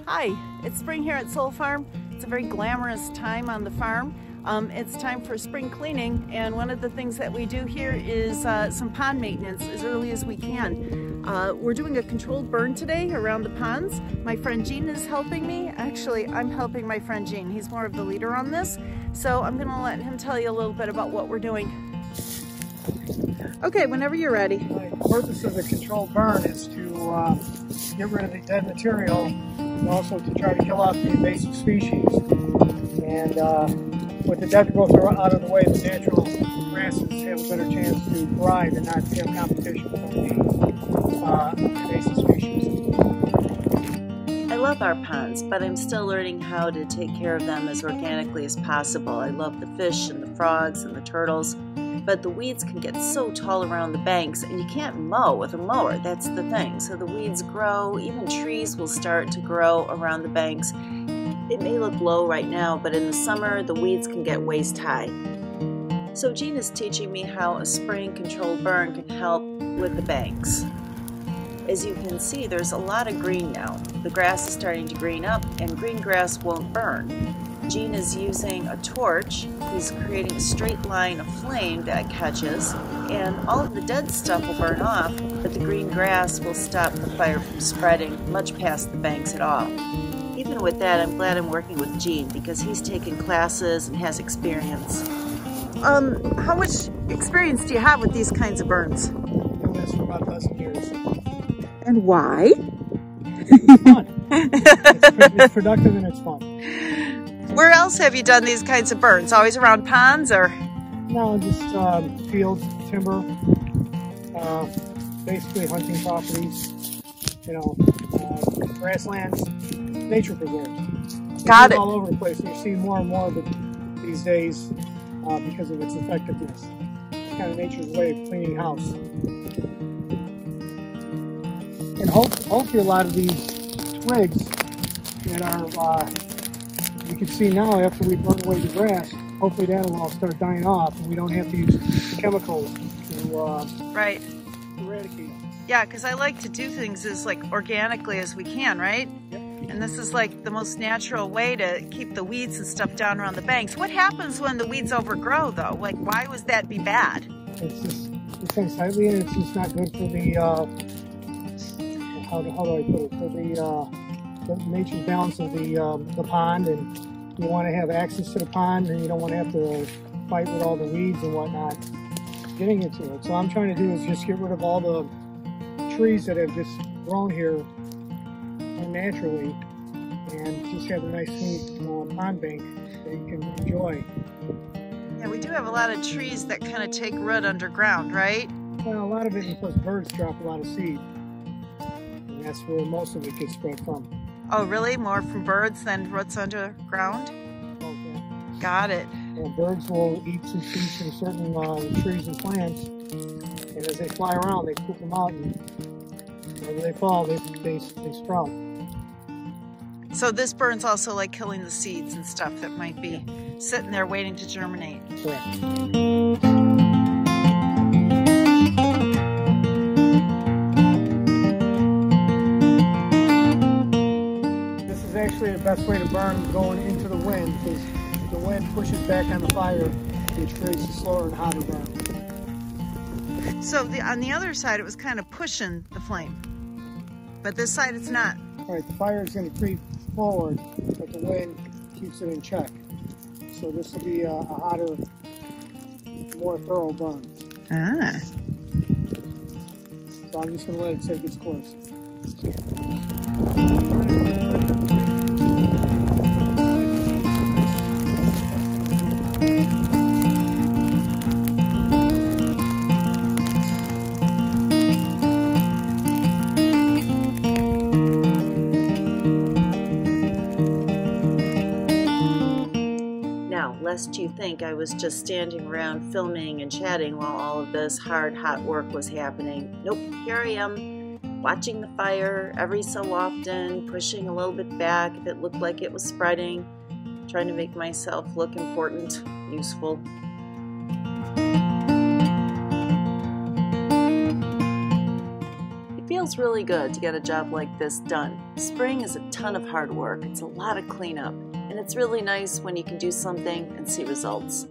Hi, it's spring here at Soul Farm. It's a very glamorous time on the farm. It's time for spring cleaning, and one of the things that we do here is some pond maintenance as early as we can. We're doing a controlled burn today around the ponds. My friend Gene is helping me. Actually, I'm helping my friend Gene. He's more of the leader on this. So I'm gonna let him tell you a little bit about what we're doing. Okay, whenever you're ready. The purpose of the controlled burn is to get rid of the dead material and also to try to kill off the invasive species. And with the dead growth out of the way, the natural grasses have a better chance to thrive and not have competition from the invasive species. I love our ponds, but I'm still learning how to take care of them as organically as possible. I love the fish and the frogs and the turtles, but the weeds can get so tall around the banks, and you can't mow with a mower. That's the thing. So the weeds grow, even trees will start to grow around the banks. It may look low right now, but in the summer, the weeds can get waist high. So Gene is teaching me how a spraying controlled burn can help with the banks. As you can see, there's a lot of green now. The grass is starting to green up, and green grass won't burn. Gene is using a torch. He's creating a straight line of flame that catches, and all of the dead stuff will burn off, but the green grass will stop the fire from spreading much past the banks at all. Even with that, I'm glad I'm working with Gene because he's taken classes and has experience. How much experience do you have with these kinds of burns? I've been doing this for about a dozen years. And why? It's fun. It's productive and it's fun. Where else have you done these kinds of burns? Always around ponds or? No, just fields, timber, basically hunting properties, grasslands, nature preserves. Got it. All over the place. And you see more and more of it these days because of its effectiveness. It's kind of nature's way of cleaning house. And hopefully a lot of these twigs that are, you can see now after we burn away the grass, hopefully that'll all start dying off and we don't have to use chemicals to right. eradicate them. Yeah, because I like to do things as organically as we can, right? Yep. And this is the most natural way to keep the weeds and stuff down around the banks. What happens when the weeds overgrow though? Why would that be bad? It's just, it's unsightly and it's just not good for the, how do I put it, for the nature's balance of the pond, and you want to have access to the pond and you don't want to have to fight with all the weeds and whatnot getting into it. So what I'm trying to do is just get rid of all the trees that have just grown here unnaturally and just have a nice smooth pond bank that you can enjoy. Yeah, we do have a lot of trees that kind of take root underground, right? Well, a lot of it, because birds drop a lot of seed. And that's where most of it gets spread from. Oh, really? More from birds than roots underground? Okay. Got it. Well, birds will eat some seeds from certain trees and plants, and as they fly around, they poop them out, and wherever they fall, they sprout. So this burn's also like killing the seeds and stuff that might be sitting there waiting to germinate. Correct. Actually the best way to burn going into the wind, because the wind pushes back on the fire, which creates a slower and hotter burn. So on the other side it was kind of pushing the flame, but this side it's not. Right, the fire is going to creep forward, but the wind keeps it in check. So this will be a hotter, more thorough burn. Ah. So I'm just going to let it take its course. Lest you think I was just standing around filming and chatting while all of this hard, hot work was happening. Nope, here I am, watching the fire every so often, pushing a little bit back if it looked like it was spreading, trying to make myself look important, useful. feels really good to get a job like this done. Spraying is a ton of hard work, it's a lot of cleanup, and it's really nice when you can do something and see results.